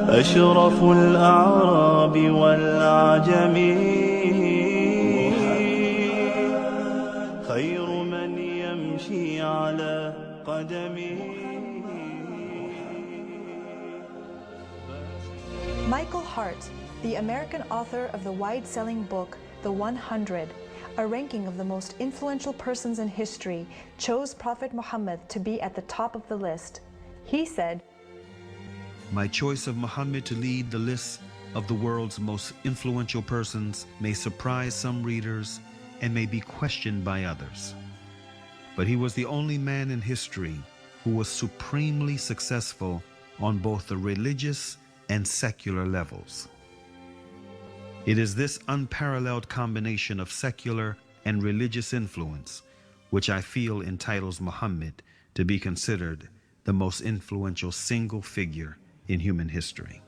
أشرف الأعراب والأعجم خير من يمشي على قدمه. Michael Hart, the American author of the wide-selling book The 100, a ranking of the most influential persons in history, chose Prophet Muhammad to be at the top of the list. He said, "My choice of Muhammad to lead the list of the world's most influential persons may surprise some readers and may be questioned by others. But he was the only man in history who was supremely successful on both the religious and secular levels. It is this unparalleled combination of secular and religious influence which I feel entitles Muhammad to be considered the most influential single figure in human history."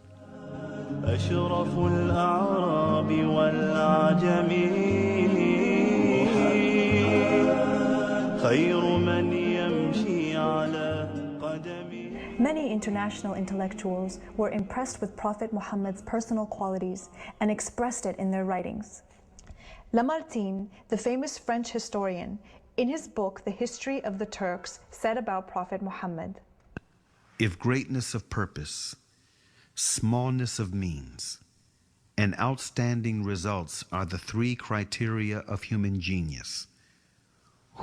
أشرف الأعراب والأعجم خير من يمشي على قدمه. Many international intellectuals were impressed with Prophet Muhammad's personal qualities and expressed it in their writings. Lamartine, the famous French historian, in his book The History of the Turks, said about Prophet Muhammad, "If greatness of purpose, smallness of means, and outstanding results are the three criteria of human genius,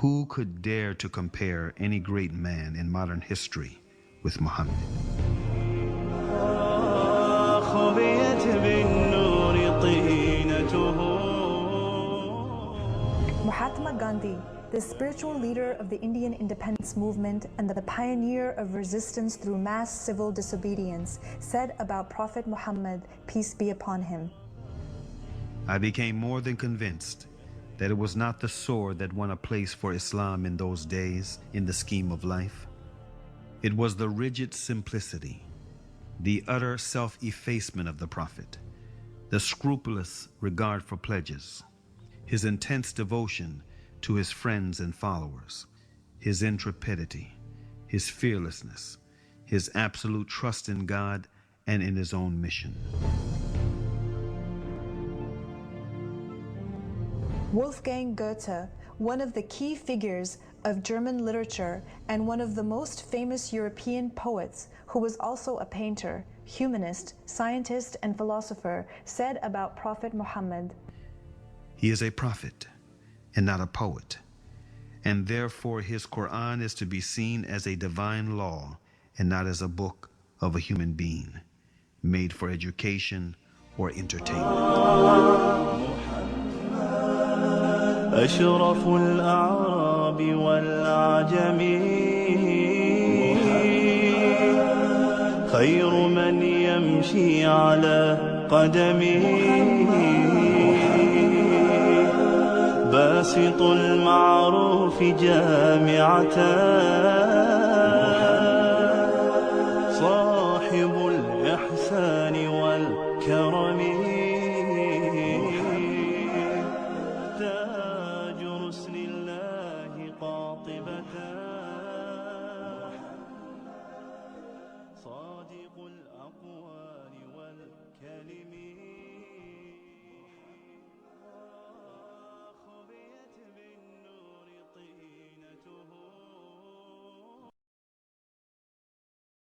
who could dare to compare any great man in modern history with Muhammad?" Mahatma Gandhi, the spiritual leader of the Indian independence movement and the pioneer of resistance through mass civil disobedience, said about Prophet Muhammad, peace be upon him, "I became more than convinced that it was not the sword that won a place for Islam in those days in the scheme of life. It was the rigid simplicity, the utter self-effacement of the Prophet, the scrupulous regard for pledges, his intense devotion to his friends and followers, his intrepidity, his fearlessness, his absolute trust in God and in his own mission." Wolfgang Goethe, one of the key figures of German literature and one of the most famous European poets, who was also a painter, humanist, scientist, and philosopher, said about Prophet Muhammad, "He is a prophet and not a poet, and therefore his Quran is to be seen as a divine law and not as a book of a human being, made for education or entertainment." أشرف الأعراب والأعجم خير من يمشي على قدمه باسط المعروف جامعة